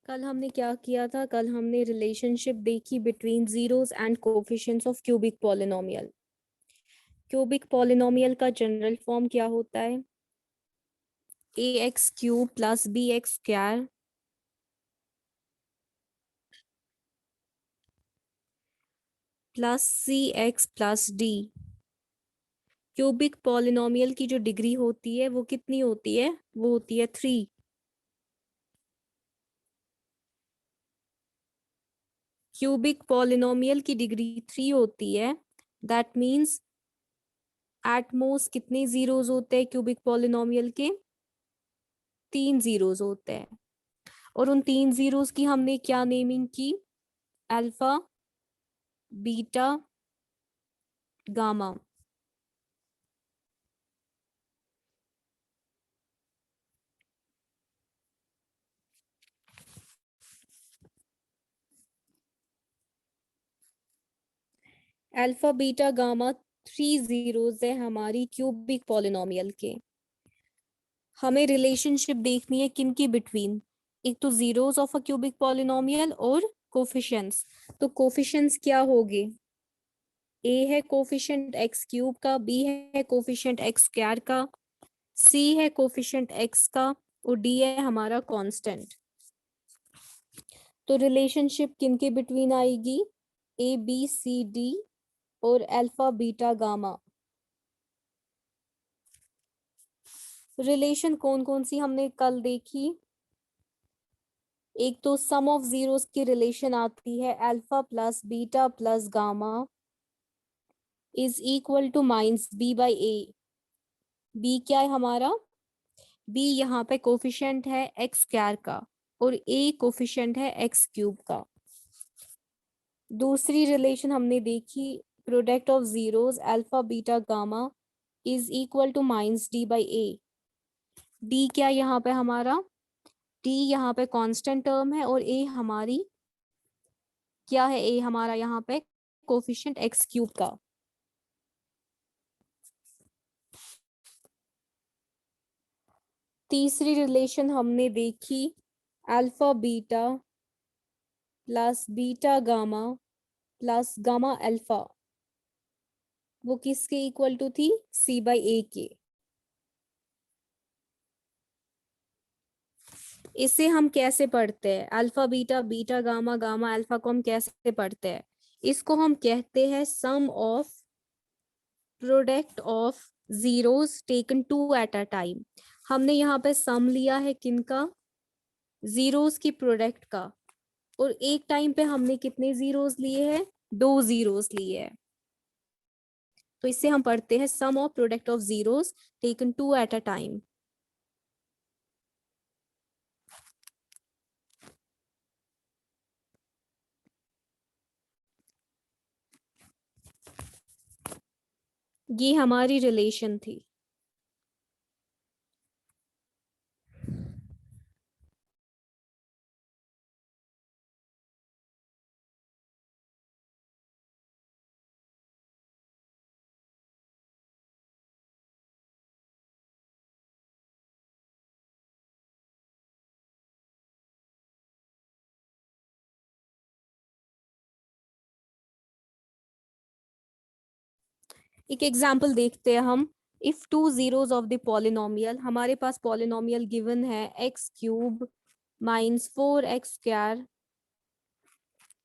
कल हमने क्या किया था? कल हमने रिलेशनशिप देखी between zeros and coefficients of cubic polynomial. Cubic polynomial का जनरल फॉर्म क्या होता है? A x cube plus b x square plus c x plus d. Cubic polynomial की जो डिग्री होती है वो कितनी होती है? वो होती है 3। क्यूबिक पॉलिनोमियल की डिग्री 3 होती है। दैट मीन्स एट मोस्ट कितने जीरोस होते हैं क्यूबिक पॉलिनोमियल के? 3 जीरोस होते हैं। और उन 3 जीरोस की हमने क्या नेमिंग की? Alpha, beta, gamma. Alpha, beta, gamma 3 zeros है हमारी क्यूबिक पॉलिनोमियल के। हमें रिलेशनशिप देखनी है किन की बिटवीन? एक तो zeros of a cubic polynomial और कोफिशिएंट्स। तो कोफिशिएंट्स क्या होंगे? ए है कोफिशिएंट एक्स क्यूब का, बी है कोफिशिएंट एक्स स्क्वायर का, सी है कोफिशिएंट एक्स का, और डी है हमारा कांस्टेंट। तो रिलेशनशिप किन के बिटवीन आएगी? ए बी सी डी और अल्फा बीटा गामा। रिलेशन कौन कौन सी हमने कल देखी? एक तो सम ऑफ जीरोस की रिलेशन आती है alpha plus beta plus gamma is equal to minus B by A. B क्या है हमारा? बी यहाँ पे कोफिशिएंट है एक्स स्क्वायर का और ए कोफिशिएंट है एक्स क्यूब का। दूसरी रिलेशन हमने देखी product of zeros alpha beta gamma is equal to minus D by A. D क्या यहाँ पे हमारा? डी यहाँ पे कांस्टेंट टर्म है और ए हमारी क्या है? ए हमारा यहाँ पे कोफिशिएंट एक्स क्यूब का। तीसरी रिलेशन हमने देखी alpha beta plus beta gamma plus gamma alpha. वो किसके इक्वल टू थी? सी बाई ए के। इसे हम कैसे पढ़ते हैं? Alpha beta beta gamma gamma alpha को हम कैसे पढ़ते हैं? इसको हम कहते हैं sum of product of zeros taken two at a time. हमने यहाँ पे सम लिया है किनका? जीरोस की प्रोडक्ट का। और एक टाइम पे हमने कितने जीरोस लिए हैं? 2 जीरोस लिए हैं। तो इससे हम पढ़ते हैं sum of product of zeros taken two at a time. ये हमारी रिलेशन थी। एक एग्जाम्पल देखते हैं हम। If two zeros of the polynomial, हमारे पास पॉलिनोमियल गिवन है x cube minus 4x square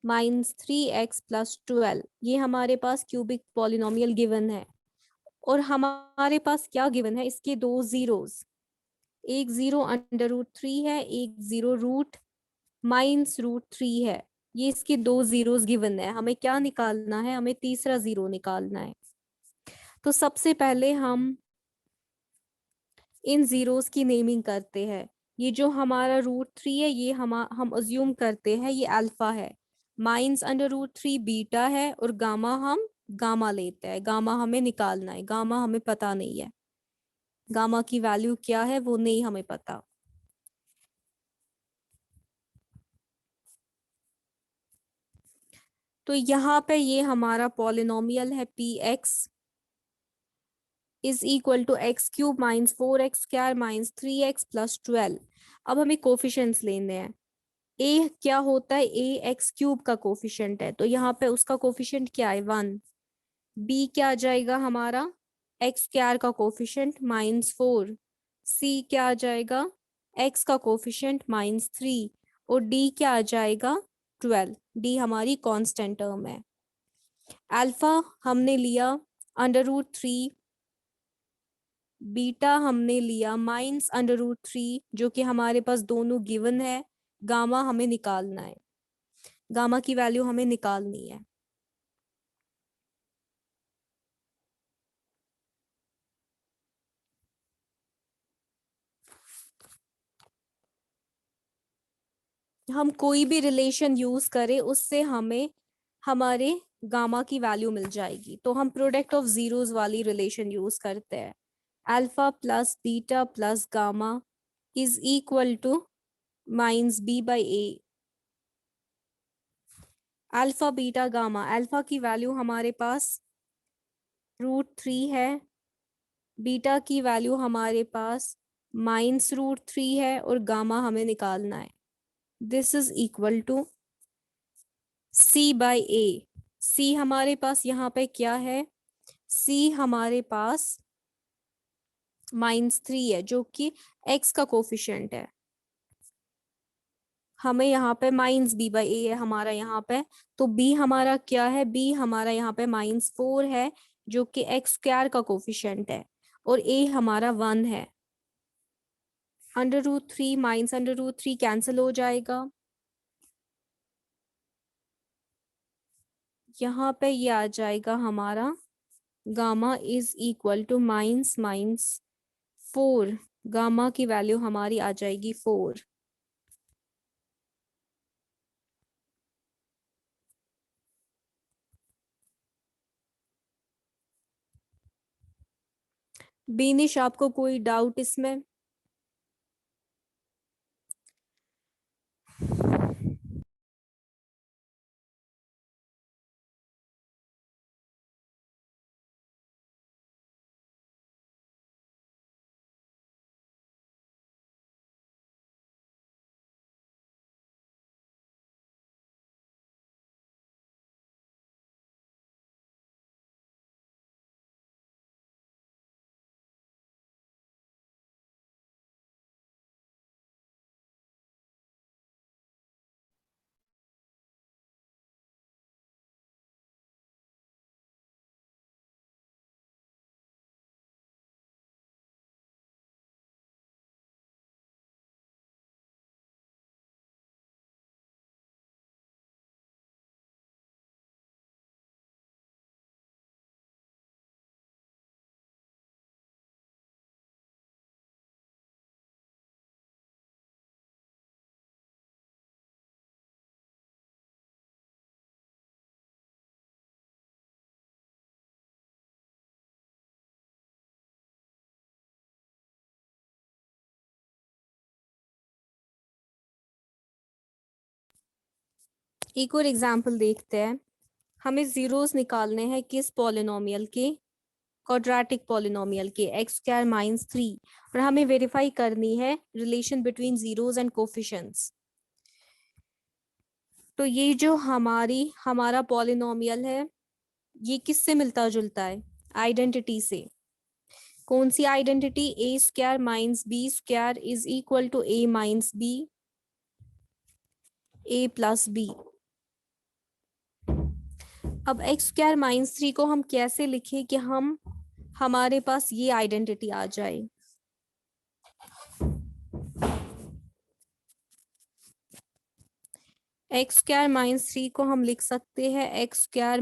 minus 3x plus 12। ये हमारे पास क्यूबिक पॉलिनोमियल गिवन है। और हमारे पास क्या गिवन है? इसके 2 जीरोस। एक जीरो अंडर रूट 3 है, एक जीरो रूट माइनस रूट 3 है। ये इसके 2 जीरोस गिवन है। हमें क्या निकालना है? हमें तीसरा जीरो निकालना है। तो सबसे पहले हम इन जीरोस की नेमिंग करते हैं। ये जो हमारा रूट 3 है ये हम अज्यूम करते हैं ये अल्फा है। माइनस अंडर रूट 3 बीटा है और गामा हम गामा लेते हैं। गामा हमें निकालना है, गामा हमें पता नहीं है। गामा की वैल्यू क्या है वो नहीं हमें पता। तो यहाँ पे ये हमारा पॉलिनोमियल है P X is equal to X cube minus 4x square minus 3x plus 12। अब हमें कोफिशिएंट्स लेने हैं। ए क्या होता है, ए एक्स क्यूब का कोफिशिएंट है, तो यहाँ पे उसका कोफिशिएंट क्या है, 1। बी क्या आ जाएगा हमारा, एक्स स्क्वायर का कोफिशिएंट -4। सी क्या आ जाएगा, एक्स का कोफिशिएंट -3। और डी क्या आ जाएगा, 12। डी हमारी कांस्टेंट टर्म है। अल्फा हमने लिया √3, बीटा हमने लिया -√3, जो कि हमारे पास दोनों गिवन है। गामा हमें निकालना है, गामा की वैल्यू हमें निकालनी है। हम कोई भी रिलेशन यूज करें उससे हमें हमारे गामा की वैल्यू मिल जाएगी, तो हम प्रोडक्ट ऑफ जीरोस वाली रिलेशन यूज करते हैं। Alpha plus beta plus gamma is equal to -b/a। Alpha beta gamma, alpha की वैल्यू हमारे पास √3 है, बीटा की वैल्यू हमारे पास -√3 है, और गामा हमें निकालना है। This is equal to c/a। c हमारे पास यहाँ पे क्या है, c हमारे पास -3 है, जो कि x का कोफिशिएंट है। हमें यहाँ पे -b/a है हमारा यहाँ पे, तो b हमारा क्या है, b हमारा यहाँ पे -4 है, जो कि एक्स स्क्वायर का कोफिशिएंट है, और a हमारा 1 है। √3 -√3 कैंसिल हो जाएगा, यहाँ पे ये आ जाएगा हमारा gamma is equal to -4। Gamma की वैल्यू हमारी आ जाएगी 4। बीनिश आपको कोई डाउट इसमें? एक और एग्जांपल देखते हैं। हमें जीरोस निकालने हैं किस पॉलिनोमियल के, क्वाड्रेटिक पॉलिनोमियल के, x² - 3। और हमें वेरीफाई करनी है relation between zeros and coefficients. तो ये जो हमारा पॉलिनोमियल है, ये किससे मिलता जुलता है, आइडेंटिटी से। कौन सी identity, a² - b² is equal to a - b, a + b। अब x² - 3 को हम कैसे लिखें कि हमारे पास ये आइडेंटिटी आ जाए। x² - 3 को हम लिख सकते हैं x² -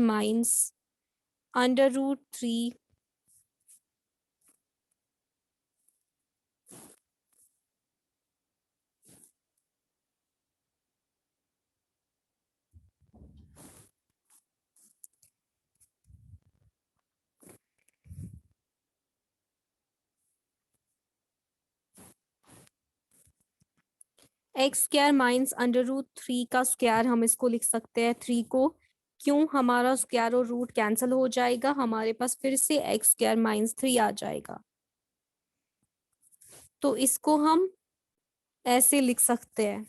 √3 x² - √3 का स्क्वायर हम इसको लिख सकते हैं 3 को। क्यों, हमारा स्क्वायर और रूट कैंसिल हो जाएगा, हमारे पास फिर से x² - 3 आ जाएगा। तो इसको हम ऐसे लिख सकते हैं,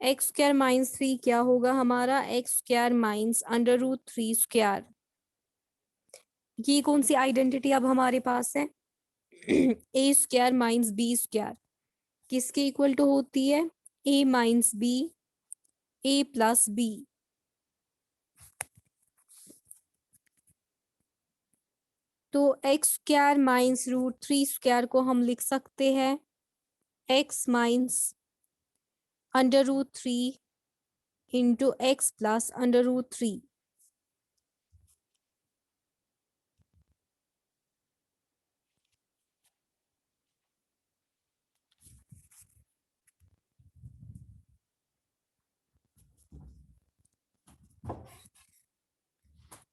एक्स स्क्वायर माइनस 3 क्या होगा हमारा, X square minus under root 3 square. ये कौन सी आइडेंटिटी अब हमारे पास है, A square minus B square किसके इक्वल टू होती है, A minus B, A plus B. तो X square minus root 3 square को हम लिख सकते हैं X minus under root 3 into X plus under root 3।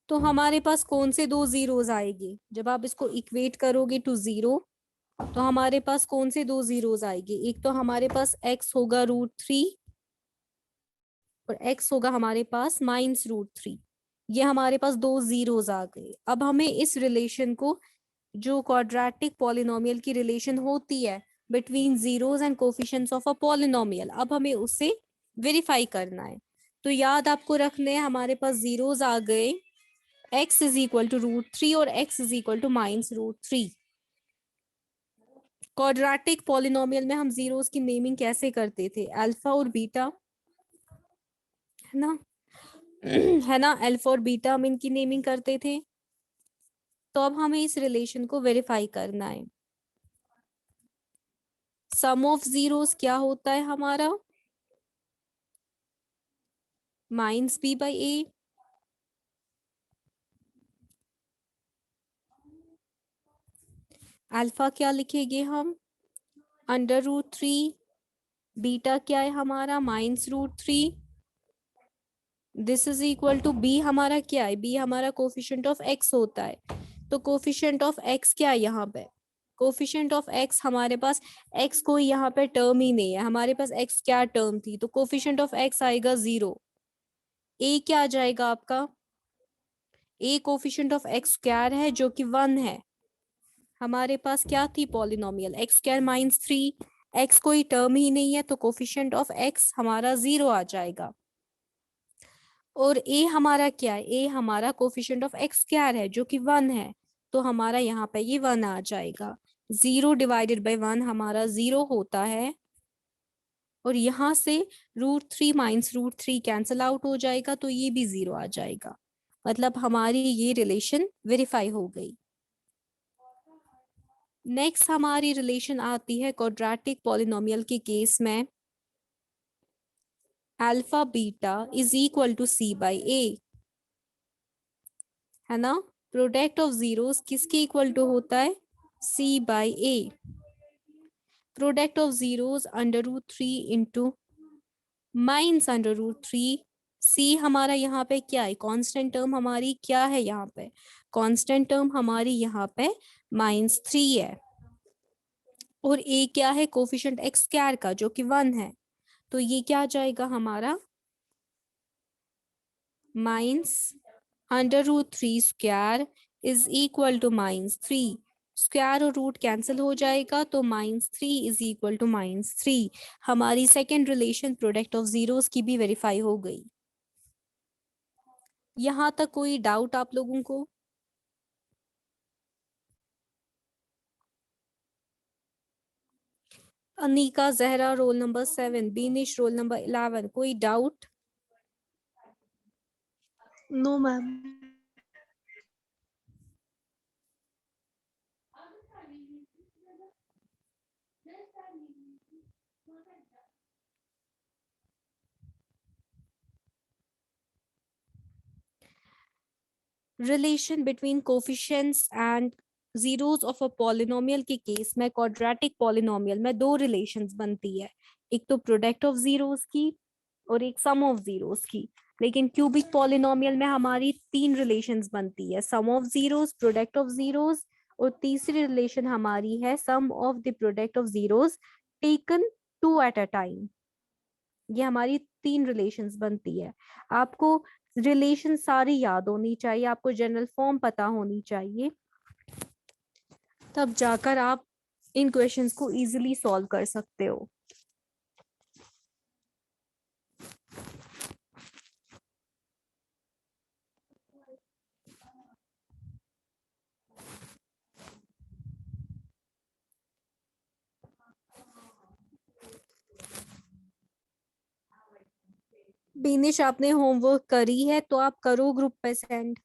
तो हमारे पास कौन से दो जीरोज आएंगे, जब आप इसको इक्वेट करोगे टू जीरो, तो हमारे पास कौन से दो जीरोज आएंगे, एक तो हमारे पास x होगा रूट 3 और x होगा हमारे पास माइनस रूट 3। ये हमारे पास दो जीरोज आ गए। अब हमें इस रिलेशन को, जो क्वाड्रेटिक पॉलिनोमियल की रिलेशन होती है between zeros and coefficients of a polynomial, अब हमें उसे वेरीफाई करना है। तो याद आपको रखने हैं, हमारे पास जीरोज आ गए, x is equal to root 3 और x is equal to minus root 3। Quadratic polynomial में हम जीरोस की नेमिंग कैसे करते थे, अल्फा और बीटा, है ना, है ना, अल्फा और बीटा हम इनकी नेमिंग करते थे। तो अब हमें इस रिलेशन को वेरीफाई करना है। सम ऑफ जीरोस क्या होता है हमारा, minus B by A. Alpha क्या लिखेंगे हम, अंडर रूट 3, बीटा क्या है हमारा minus root 3। This is equal to B, हमारा क्या है, बी हमारा कोफिशिएंट ऑफ एक्स होता है। तो कोफिशिएंट ऑफ एक्स क्या है यहाँ पे, कोफिशिएंट ऑफ एक्स हमारे पास, एक्स कोई यहाँ पे टर्म ही नहीं है, हमारे पास एक्स क्या टर्म थी, तो कोफिशिएंट ऑफ एक्स आएगा 0। ए क्या आ जाएगा आपका, ए कोफिशिएंट ऑफ एक्स स्क्वायर है जो कि 1 है। हमारे पास क्या थी polynomial, x square minus 3, x कोई टर्म ही नहीं है तो कोफिशिएंट ऑफ एक्स हमारा 0 आ जाएगा। और ए हमारा क्या है, ए हमारा कोफिशिएंट ऑफ एक्स स्क्वायर है जो कि 1 है, तो हमारा यहाँ पे ये 1 आ जाएगा। 0 डिवाइडेड बाई 1 हमारा 0 होता है, और यहाँ से root 3 minus root 3 cancel out हो जाएगा, तो ये भी 0 आ जाएगा। मतलब हमारी ये रिलेशन वेरीफाई हो गई। नेक्स्ट हमारी रिलेशन आती है क्वाड्रेटिक पॉलिनोमियल के केस में, alpha beta is equal to c by a, है ना। प्रोडक्ट ऑफ जीरोस किसके इक्वल टू होता है, c by a. Product of zeros under root 3 into minus under root 3। C हमारा यहाँ पे क्या है, कांस्टेंट टर्म हमारी क्या है यहाँ पे, कांस्टेंट टर्म हमारी यहाँ पे -3 है। और ए क्या है, कोफिशिएंट एक्स स्क्वायर का जो कि 1 है, तो ये क्या आ जाएगा हमारा minus under root 3 square is equal to -3। Square और रूट कैंसिल हो जाएगा, तो -3 इज इक्वल टू -3। हमारी second relation product of zeros की भी वेरीफाई हो गई। यहाँ तक कोई डाउट आप लोगों को? Anika Zahra roll number 7, Binish roll number 11, कोई doubt? No ma'am. Relation between coefficients and zeros of a polynomial के केस में, क्वाड्रेटिक पॉलिनोमियल में दो रिलेशंस बनती है, एक तो प्रोडक्ट ऑफ जीरोस की और एक सम ऑफ जीरोस की। लेकिन क्यूबिक पॉलिनोमियल में हमारी तीन रिलेशंस बनती है, sum of zeros, product of zeros, और तीसरी रिलेशन हमारी है sum of the product of zeros taken two at a time. ये हमारी तीन रिलेशंस बनती है। आपको रिलेशन सारी याद होनी चाहिए, आपको जनरल फॉर्म पता होनी चाहिए, तब जाकर आप इन क्वेश्चंस को इजीली सॉल्व कर सकते हो। बीनिश आपने होमवर्क करी है तो आप करो ग्रुप पे सेंड।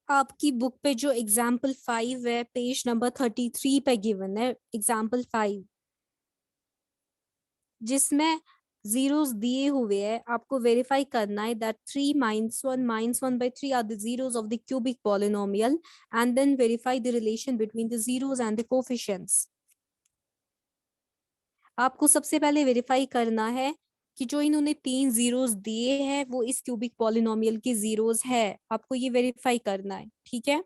आपकी बुक पे जो एग्जाम्पल 5 है, पेज नंबर 33 पे गिवन है एग्जाम्पल 5, जिसमें जीरोस दिए हुए हैं। आपको वेरीफाई करना है that 3 - 1 - 1/3 are the zeros of the cubic polynomial, and then verify the relation between the zeros and the coefficients. आपको सबसे पहले वेरीफाई करना है कि जो इन्होंने 3 जीरोस दिए हैं वो इस क्यूबिक पॉलिनोमियल के जीरोस है। आपको ये वेरीफाई करना है, ठीक है।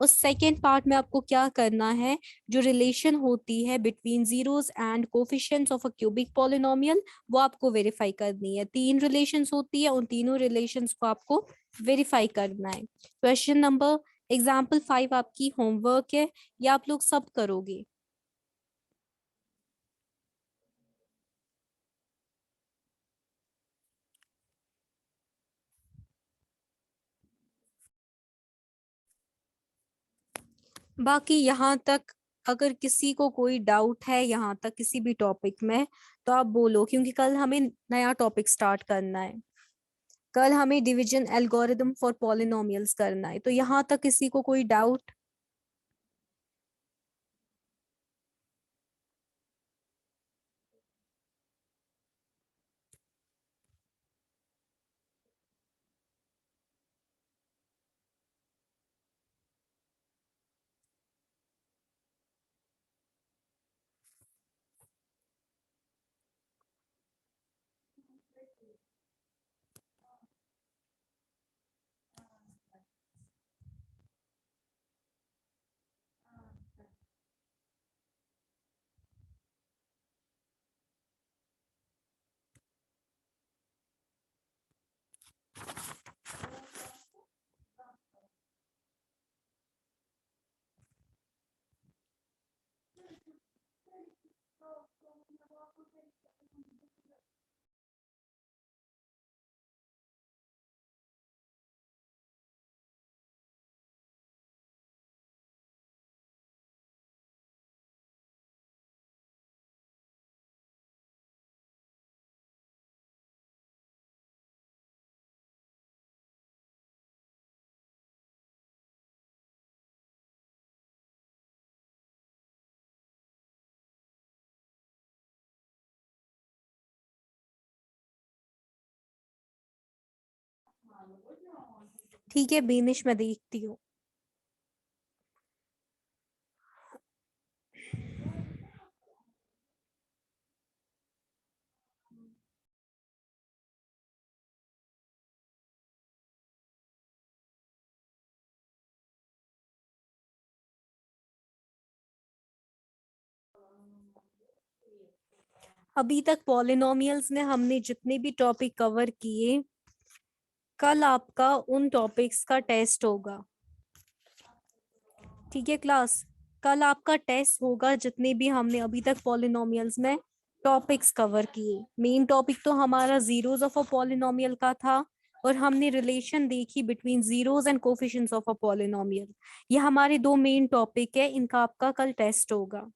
और सेकेंड पार्ट में आपको क्या करना है, जो रिलेशन होती है between zeros and coefficients of a cubic polynomial, वो आपको वेरीफाई करनी है। 3 रिलेशंस होती है, उन तीनों रिलेशंस को आपको वेरीफाई करना है। क्वेश्चन नंबर एग्जाम्पल 5 आपकी होमवर्क है, या आप लोग सब करोगे? बाकी यहाँ तक अगर किसी को कोई डाउट है यहाँ तक किसी भी टॉपिक में, तो आप बोलो, क्योंकि कल हमें नया टॉपिक स्टार्ट करना है। कल हमें डिवीजन एल्गोरिदम फॉर पॉलिनोमियल्स करना है, तो यहाँ तक किसी को कोई डाउट? ठीक है बीनिश, मैं देखती हूँ। अभी तक पॉलिनोमियल्स में हमने जितने भी टॉपिक कवर किए, कल आपका उन टॉपिक्स का टेस्ट होगा। ठीक है क्लास, कल आपका टेस्ट होगा जितने भी हमने अभी तक पॉलिनोमियल्स में टॉपिक्स कवर किए। मेन टॉपिक तो हमारा जीरोस ऑफ अ पॉलिनोमियल का था, और हमने रिलेशन देखी between zeros and coefficients of a polynomial. ये हमारे दो मेन टॉपिक है, इनका आपका कल टेस्ट होगा।